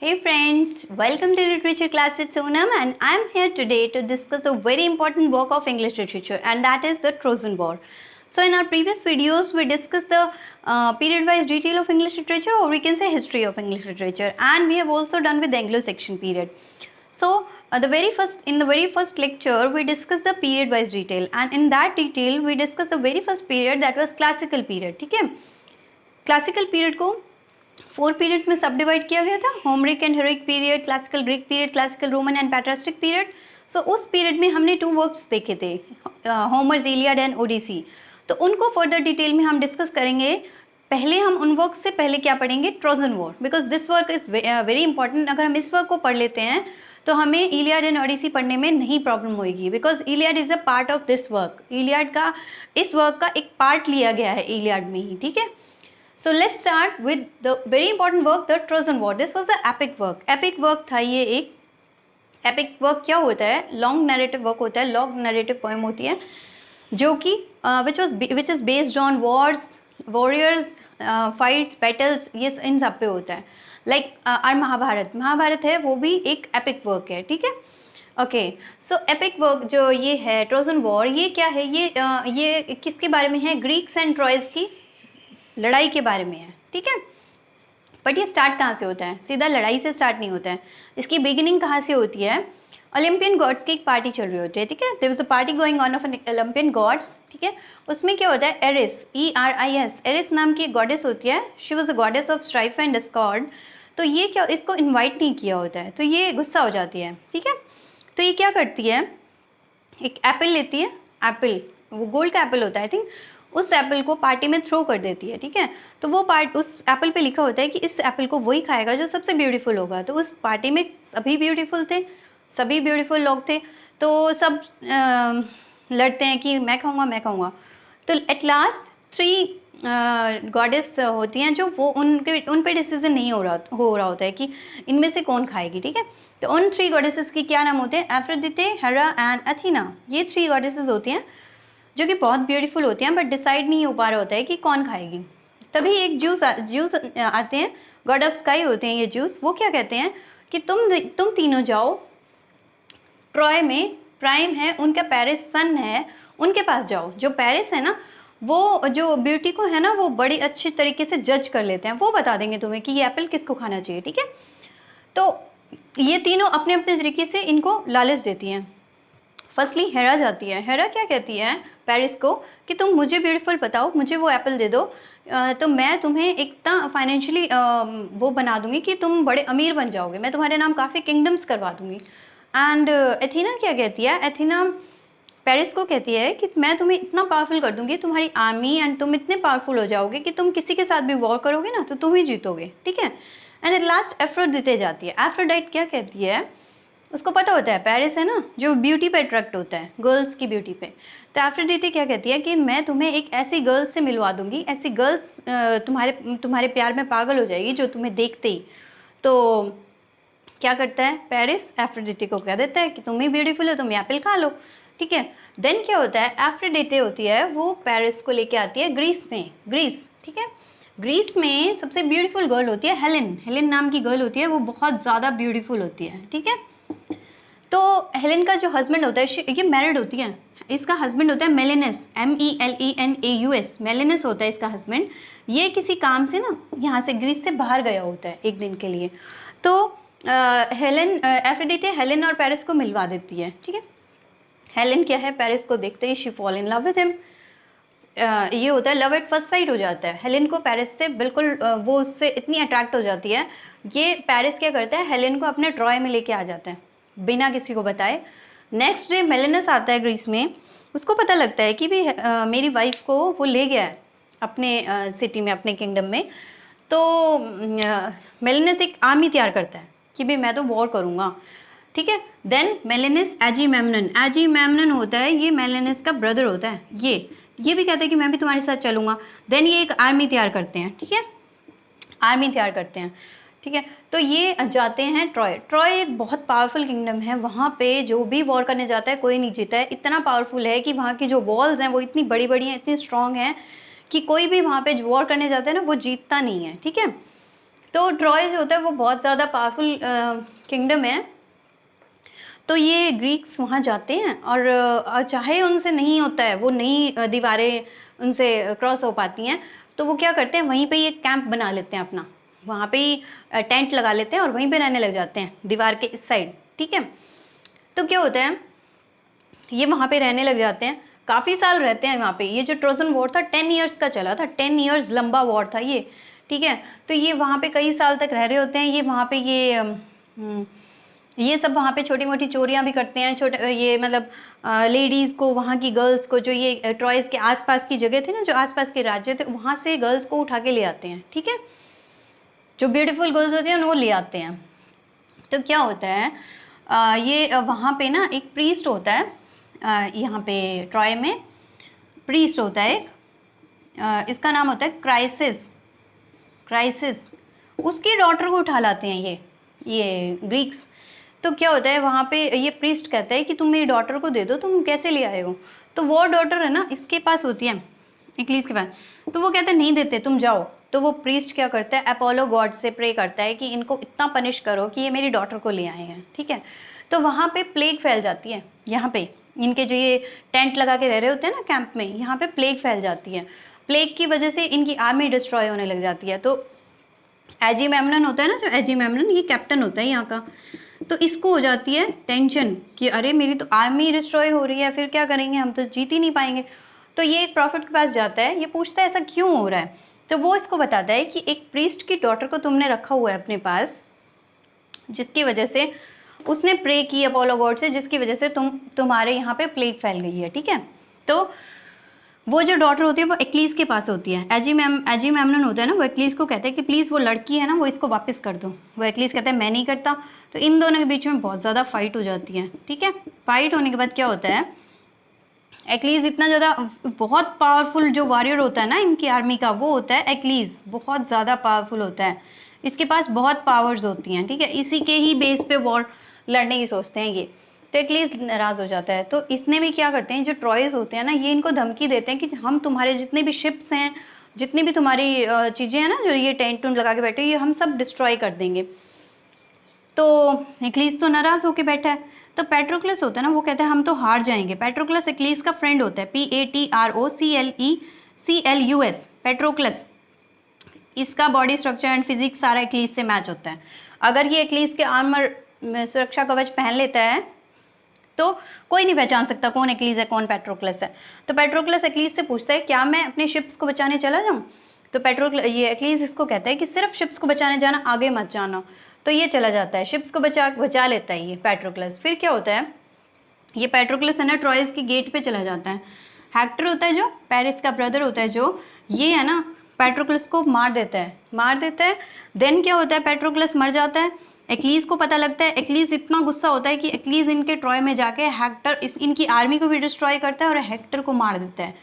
Hey friends, welcome to Literature Class with Sonam, and I am here today to discuss a very important work of English literature, and that is the Trojan War. So in our previous videos we discussed the period-wise detail of English literature, or we can say history of English literature, and we have also done with the Anglo-Saxon period. So in the very first lecture we discussed the period-wise detail, and in that detail we discussed the very first period, that was classical period. ठीक है, classical period को 4 periods में सब divide किया गया था, Homeric and heroic period, classical Greek period, classical Roman and patristic period. So उस period में हमने 2 वर्क्स देखे थे, होमर्स इलियड एंड ओडिसी. तो उनको फर्दर डिटेल में हम डिस्कस करेंगे. पहले हम उन वर्क्स से पहले क्या पढ़ेंगे, Trojan war, because this work is very important. अगर हम इस वर्क को पढ़ लेते हैं तो हमें इलियड एंड ओडिसी पढ़ने में नहीं प्रॉब्लम होगी, because Iliad is a part of this work. Iliad का, इस वर्क का एक पार्ट लिया गया है इलियड में ही. ठीक है, so let's start with the very important work, the Trojan War. This was an epic work. Epic work था ये. एक epic work क्या होता है, long narrative work होता है, long narrative poem होती है, जो कि which is based on wars, warriors, fights, battles, ये इन सब पे होता है. Like और महाभारत है, वो भी एक epic work है. ठीक है, ओके. सो एपिक वर्क जो ये है ट्रोजन वॉर, ये क्या है, ये किसके बारे में है, ग्रीक्स एंड ट्रॉयज की लड़ाई के बारे में है. ठीक है, बट ये स्टार्ट कहाँ से होता है, सीधा लड़ाई से स्टार्ट नहीं होता है. इसकी बिगिनिंग कहाँ से होती है, ओलंपियन गॉड्स की एक पार्टी चल रही होती है. ठीक है, there was a party going on of Olympian gods. ठीक है, उसमें क्या होता है, एरिस, ERIS, एरिस नाम की एक गॉडेस होती है. She was a goddess of strife and Discord. तो ये क्या, इसको इन्वाइट नहीं किया होता है, तो ये गुस्सा हो जाती है. ठीक है, तो ये क्या करती है, एक एप्पल लेती है, एप्पल, वो गोल्ड का एप्पल होता है आई थिंक, उस एप्पल को पार्टी में थ्रो कर देती है. ठीक है, तो वो उस एप्पल पे लिखा होता है कि इस एप्पल को वही खाएगा जो सबसे ब्यूटीफुल होगा. तो उस पार्टी में सभी ब्यूटीफुल थे, सभी ब्यूटीफुल लोग थे, तो सब लड़ते हैं कि मैं खाऊंगा. तो एट लास्ट 3 गॉडेस होती हैं जो वो उन पे डिसीजन नहीं हो रहा होता है कि इनमें से कौन खाएगी. ठीक है, तो उन 3 गॉडेसेस की क्या नाम होते हैं, एफ्रोडिटे, हेरा एंड अथीना. ये 3 गॉडेसेस होती हैं जो कि बहुत ब्यूटीफुल होती हैं, बट डिसाइड नहीं हो पा रहा होता है कि कौन खाएगी. तभी एक ज्यूस आते हैं, गॉड ऑफ स्काई होते हैं ये ज्यूस. वो क्या कहते हैं कि तुम तीनों जाओ, ट्रॉय में प्राइम है उनका, पेरिस सन है, उनके पास जाओ. जो पेरिस है ना, वो जो ब्यूटी को है ना, वो बड़ी अच्छी तरीके से जज कर लेते हैं. वो बता देंगे तुम्हें कि ये एप्पल किसको खाना चाहिए. ठीक है, तो ये तीनों अपने अपने तरीके से इनको लालच देती हैं. फर्स्टली हेरा जाती है. हेरा क्या कहती है पेरिस को कि तुम मुझे ब्यूटीफुल बताओ, मुझे वो एप्पल दे दो, तो मैं तुम्हें इतना फाइनेंशियली वो बना दूंगी कि तुम बड़े अमीर बन जाओगे, मैं तुम्हारे नाम काफ़ी किंगडम्स करवा दूंगी. एंड एथीना क्या कहती है, एथीना पेरिस को कहती है कि मैं तुम्हें इतना पावरफुल कर दूंगी, तुम्हारी आर्मी, एंड तुम इतने पावरफुल हो जाओगे कि तुम किसी के साथ भी वॉर करोगे ना तो तुम ही जीतोगे. ठीक है, एंड एट लास्ट एफ्रोडिटे जाती है. एफ्रोडाइट क्या कहती है, उसको पता होता है पेरिस है ना जो ब्यूटी पे अट्रैक्ट होता है, गर्ल्स की ब्यूटी पे. तो एफ्रोडिटे क्या कहती है कि मैं तुम्हें एक ऐसी गर्ल्स से मिलवा दूंगी, ऐसी गर्ल्स तुम्हारे प्यार में पागल हो जाएगी जो तुम्हें देखते ही. तो क्या करता है पेरिस, एफ्रोडिटे को कह देता है कि तुम ही ब्यूटीफुल हो, तुम एप्पल खा लो. ठीक है, देन क्या होता है, एफ्रोडिटे होती है वो पेरिस को लेके आती है ग्रीस में. ठीक है, ग्रीस में सबसे ब्यूटीफुल गर्ल होती है हेलेन नाम की गर्ल होती है, वो बहुत ज़्यादा ब्यूटीफुल होती है. ठीक है, तो हेलेन का जो हस्बैंड होता है, ये मैरिड होती है, इसका हस्बैंड होता है मेलेनस, MELENAUS, मेलेनस होता है इसका हस्बैंड. ये किसी काम से ना यहाँ से ग्रीस से बाहर गया होता है एक दिन के लिए. तो एफ्रोडिटे हेलेन और पेरिस को मिलवा देती है. ठीक है, हेलेन क्या है, पेरिस को देखते ही she fall in love with him. ये होता है लव एट फर्स्ट साइट हो जाता है. हेलेन को पेरिस से बिल्कुल वो उससे इतनी अट्रैक्ट हो जाती है. ये पेरिस क्या करता है, हेलेन को अपने ट्रॉय में लेके आ जाता है बिना किसी को बताए. नेक्स्ट डे मेलेनस आता है ग्रीस में, उसको पता लगता है कि भी मेरी वाइफ को वो ले गया है अपने सिटी में, अपने किंगडम में. तो मेलेनस एक आर्मी तैयार करता है कि भी मैं तो वॉर करूँगा. ठीक है, देन मेलेनस एजीमेमनन होता है, ये मेलेनस का ब्रदर होता है. ये भी कहता है कि मैं भी तुम्हारे साथ चलूँगा. देन ये एक आर्मी तैयार करते हैं. ठीक है, आर्मी तैयार करते हैं. ठीक है, तो ये जाते हैं ट्रॉय एक बहुत पावरफुल किंगडम है. वहाँ पे जो भी वॉर करने जाता है कोई नहीं जीता है. इतना पावरफुल है कि वहाँ की जो वॉल्स हैं वो इतनी बड़ी बड़ी हैं, इतनी स्ट्रॉन्ग हैं कि कोई भी वहाँ पे वॉर करने जाता है ना वो जीतता नहीं है. ठीक है, तो ट्रॉय जो होता है वो बहुत ज़्यादा पावरफुल किंगडम है। तो ये ग्रीक्स वहाँ जाते हैं और चाहे उनसे नहीं होता है, वो नहीं दीवारें उनसे क्रॉस हो पाती हैं, तो वो क्या करते हैं, वहीं पे ही एक कैंप बना लेते हैं अपना, वहाँ पे ही टेंट लगा लेते हैं और वहीं पे रहने लग जाते हैं दीवार के इस साइड। ठीक है, तो क्या होता है, ये वहाँ पे रहने लग जाते हैं, काफ़ी साल रहते हैं वहाँ पे। ये जो ट्रोजन वॉर था 10 ईयर्स का चला था, 10 ईयर्स लंबा वॉर था ये। ठीक है, तो ये वहाँ पे कई साल तक रह रहे होते हैं। ये वहाँ पे ये सब वहाँ पे छोटी मोटी चोरियाँ भी करते हैं, छोटे ये मतलब लेडीज़ को, वहाँ की गर्ल्स को, जो ये ट्रॉयज़ के आसपास की जगह थे ना, जो आसपास के राज्य थे, वहाँ से गर्ल्स को उठा के ले आते हैं। ठीक है, जो ब्यूटीफुल गर्ल्स होती हैं वो ले आते हैं। तो क्या होता है, ये वहाँ पे ना एक प्रीस्ट होता है, यहाँ पे ट्रॉय में प्रीस्ट होता है एक, इसका नाम होता है क्राइसिस। उसकी डॉटर को उठा लाते हैं ये ग्रीक्स। तो क्या होता है, वहाँ पे ये प्रीस्ट कहता है कि तुम मेरी डॉटर को दे दो, तुम कैसे ले आए हो। तो वो डॉटर है ना इसके पास होती है, एक्लीस के पास। तो वो कहता है नहीं देते, तुम जाओ। तो वो प्रीस्ट क्या करता है, अपोलो गॉड से प्रे करता है कि इनको इतना पनिश करो कि ये मेरी डॉटर को ले आए हैं। ठीक है, तो वहाँ पे प्लेग फैल जाती है। यहाँ पे इनके जो ये टेंट लगा के रह रहे होते हैं ना कैंप में, यहाँ पे प्लेग फैल जाती है। प्लेग की वजह से इनकी आर्मी डिस्ट्रॉय होने लग जाती है। तो एजीमेमनन होता है ना, जो एजीमेमनन ये कैप्टन होता है यहाँ का, तो इसको हो जाती है टेंशन कि अरे मेरी तो आर्मी डिस्ट्रॉय हो रही है, फिर क्या करेंगे, हम तो जीत ही नहीं पाएंगे। तो ये एक प्रॉफिट के पास जाता है, ये पूछता है ऐसा क्यों हो रहा है। तो वो इसको बताता है कि एक प्रीस्ट की डॉटर को तुमने रखा हुआ है अपने पास, जिसकी वजह से उसने प्रे की अपोलो गॉड से, जिसकी वजह से तुम्हारे यहाँ पे प्लेग फैल गई है। ठीक है, तो वो जो डॉटर होती है वो एक्लीस के पास होती है। एजीमेमनन होता है ना, वो एक्लीस को कहता है कि प्लीज़ वो लड़की है ना वो इसको वापस कर दो। वो एक्लीस कहता है मैं नहीं करता। तो इन दोनों के बीच में बहुत ज़्यादा फाइट हो जाती है। ठीक है, फाइट होने के बाद क्या होता है, एक्लीस इतना ज़्यादा, बहुत पावरफुल जो वॉरियर होता है ना इनकी आर्मी का, वो होता है एक्लीस, बहुत ज़्यादा पावरफुल होता है, इसके पास बहुत पावर्स होती हैं। ठीक है, इसी के ही बेस पे वॉर लड़ने की सोचते हैं ये। तो एक्लीस नाराज़ हो जाता है। तो इसने भी क्या करते हैं, जो ट्रॉयज़ होते हैं ना, ये इनको धमकी देते हैं कि हम तुम्हारे जितने भी शिप्स हैं, जितनी भी तुम्हारी चीज़ें हैं ना, जो ये टेंट टूंट लगा के बैठे, ये हम सब डिस्ट्रॉय कर देंगे। तो एक्लीस तो नाराज़ होके बैठा है। तो पेट्रोक्लस होता है ना, वो कहता है हम तो हार जाएंगे। पेट्रोक्लस एक्लीस का फ्रेंड होता है, PATROCLECLUS, पेट्रोक्लस। इसका बॉडी स्ट्रक्चर एंड फिजिक्स सारा एक्लीस से मैच होता है। अगर ये एक्लीस के आर्मर में सुरक्षा कवच पहन लेता है तो कोई नहीं पहचान सकता कौन एक्लीस है कौन पेट्रोक्लस है। तो पेट्रोक्लस एक्लीस से पूछता है क्या मैं अपने शिप्स को बचाने चला जाऊँ। तो ये एक्लीस इसको कहता है कि सिर्फ शिप्स को बचाने जाना, आगे मत जाना। तो ये चला जाता है, शिप्स को बचा लेता है ये पेट्रोक्लस। फिर क्या होता है, ये पेट्रोक्लस है ना ट्रॉयस के गेट पे चला जाता है। हेक्टर होता है जो पेरिस का ब्रदर होता है, जो ये है ना पेट्रोक्लस को मार देता है। देन क्या होता है, पेट्रोक्लस मर जाता है। एक्लीस को पता लगता है, एक्लीस इतना गुस्सा होता है कि एक्लीस इनके ट्रॉय में जाके हेक्टर इनकी आर्मी को भी डिस्ट्रॉय करता है और हेक्टर को मार देता है।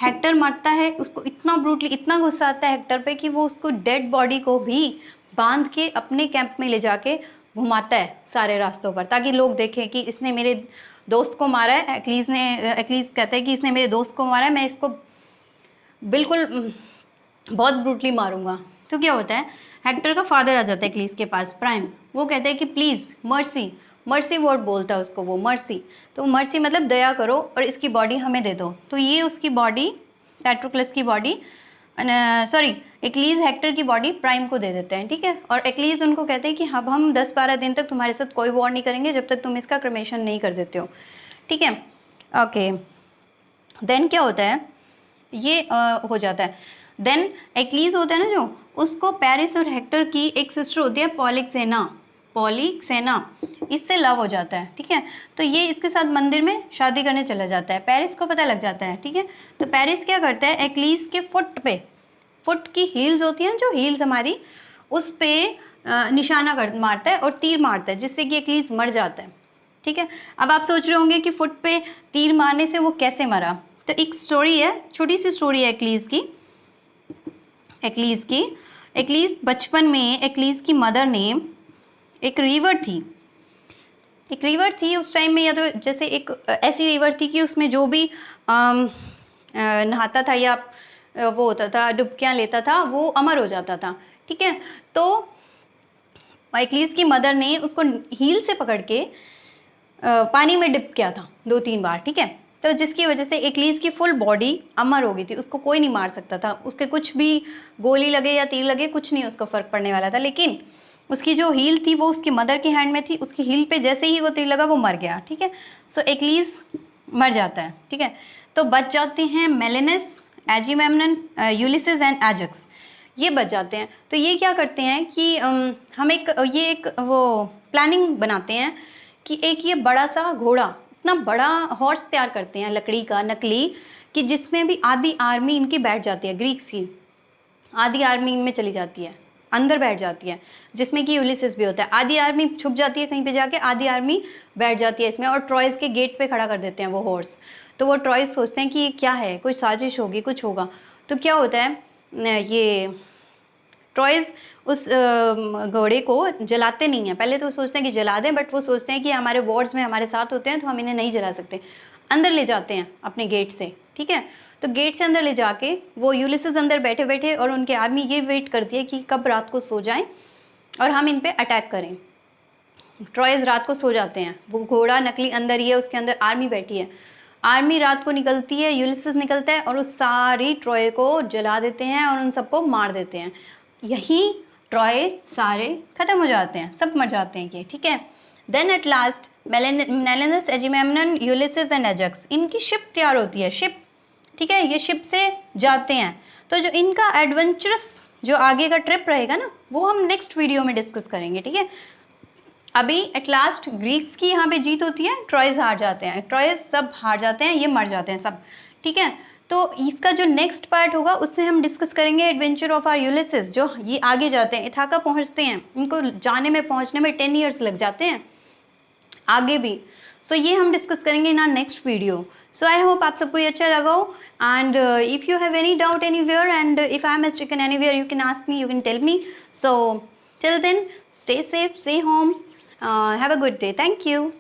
हेक्टर मरता है, उसको इतना ब्रूटली, इतना गुस्सा आता है हेक्टर पे कि वो उसको डेड बॉडी को भी बांध के अपने कैंप में ले जाके घुमाता है सारे रास्तों पर, ताकि लोग देखें कि इसने मेरे दोस्त को मारा है। एक्लीस कहता है कि इसने मेरे दोस्त को मारा है, मैं इसको बिल्कुल बहुत ब्रूटली मारूंगा। तो क्या होता है, हेक्टर का फादर आ जाता है एक्लीस के पास, प्राइम। वो कहता है कि प्लीज़ मर्सी वर्ड बोलता है उसको वो, मर्सी। तो मर्सी मतलब दया करो और इसकी बॉडी हमें दे दो। तो ये उसकी बॉडी, पेट्रोक्लस की बॉडी, एक्लीस हेक्टर की बॉडी प्राइम को दे देते हैं। ठीक है, और एक्लीस उनको कहते हैं कि अब हम 10-12 दिन तक तुम्हारे साथ कोई वॉर नहीं करेंगे जब तक तुम इसका क्रमेशन नहीं कर देते हो। ठीक है, ओके। देन क्या होता है, ये हो जाता है। देन एक्लीस होता है ना जो, उसको पेरिस और हेक्टर की एक सिस्टर होती है पॉलिक्सेना, इससे लव हो जाता है। ठीक है, तो ये इसके साथ मंदिर में शादी करने चला जाता है। पेरिस को पता लग जाता है। ठीक है, तो पेरिस क्या करता है, एक्लीस के फुट की हील्स होती हैं, जो हील्स हमारी, उस पर निशाना मारता है और तीर मारता है, जिससे कि एक्लीस मर जाता है। ठीक है, अब आप सोच रहे होंगे कि फुट पे तीर मारने से वो कैसे मरा। तो एक स्टोरी है, छोटी सी स्टोरी है एक्लीस बचपन में एक्लीस की मदर ने, एक रिवर थी उस टाइम में, या तो जैसे एक ऐसी रिवर थी कि उसमें जो भी नहाता था या वो होता था, डुबकियाँ लेता था, वो अमर हो जाता था। ठीक है, तो और एक्लीज़ की मदर ने उसको हील से पकड़ के पानी में डिप किया था 2-3 बार, ठीक है। तो जिसकी वजह से एक्लीज़ की फुल बॉडी अमर हो गई थी, उसको कोई नहीं मार सकता था, उसके कुछ भी गोली लगे या तीर लगे कुछ नहीं उसको फ़र्क पड़ने वाला था। लेकिन उसकी जो हील थी वो उसकी मदर की हैंड में थी, उसकी हील पे जैसे ही वो तीर लगा वो मर गया, ठीक है। सो एक्लीज़ मर जाता है, ठीक है। तो बच जाते हैं मेलेनस, एजीमेम्नन, यूलिसेस एंड एजक्स, ये बच जाते हैं। तो ये क्या करते हैं कि हम एक वो प्लानिंग बनाते हैं कि एक ये बड़ा सा घोड़ा, इतना बड़ा हॉर्स तैयार करते हैं लकड़ी का नकली, कि जिसमें भी आधी आर्मी इनकी बैठ जाती है, ग्रीक्स की आधी आर्मी इनमें चली जाती है, अंदर बैठ जाती है, जिसमें कि यूलिसेस भी होता है। आधी आर्मी छुप जाती है कहीं पे जाके, आधी आर्मी बैठ जाती है इसमें, और ट्रॉयस के गेट पे खड़ा कर देते हैं वो हॉर्स। तो वो ट्रॉयस सोचते हैं कि ये क्या है, कोई साजिश होगी, कुछ होगा। तो क्या होता है, ये ट्रॉयस उस घोड़े को जलाते नहीं हैं। पहले तो सोचते हैं कि जला दें, बट वो सोचते हैं कि हमारे वॉर्ड्स में हमारे साथ होते हैं तो हम इन्हें नहीं जला सकते। अंदर ले जाते हैं अपने गेट से, ठीक है। तो गेट से अंदर ले जाके वो यूलिसेस अंदर बैठे बैठे, और उनके आर्मी ये वेट करती है कि कब रात को सो जाएं और हम इन पे अटैक करें। ट्रॉयस रात को सो जाते हैं, वो घोड़ा नकली अंदर ही है, उसके अंदर आर्मी बैठी है। आर्मी रात को निकलती है, यूलिसेस निकलता है और उस सारी ट्रॉय को जला देते हैं और उन सबको मार देते हैं। यही ट्रॉय सारे ख़त्म हो जाते हैं, सब मर जाते हैं ये, ठीक है। देन एट लास्ट मेलेनस, एजीमेम्नन, यूलिसेस एंड एजक्स, इनकी शिप तैयार होती है, शिप, ठीक है। ये शिप से जाते हैं। तो जो इनका एडवेंचरस जो आगे का ट्रिप रहेगा ना, वो हम नेक्स्ट वीडियो में डिस्कस करेंगे, ठीक है। अभी एट लास्ट ग्रीक्स की यहाँ पे जीत होती है, ट्रॉयस हार जाते हैं, ट्रॉयस सब हार जाते हैं, ये मर जाते हैं सब, ठीक है। तो इसका जो नेक्स्ट पार्ट होगा उसमें हम डिस्कस करेंगे एडवेंचर ऑफ आर यूलिसेस, जो ये आगे जाते हैं, इथाका पहुँचते हैं, इनको जाने में पहुँचने में 10 ईयर्स लग जाते हैं आगे भी। सो ये हम डिस्कस करेंगे in our next video. So I hope आप सबको ये अच्छा लगा हो, and if you have any doubt anywhere, and if I am mistaken anywhere, you can ask me, you can tell me. So till then, stay safe, stay home, have a good day. Thank you.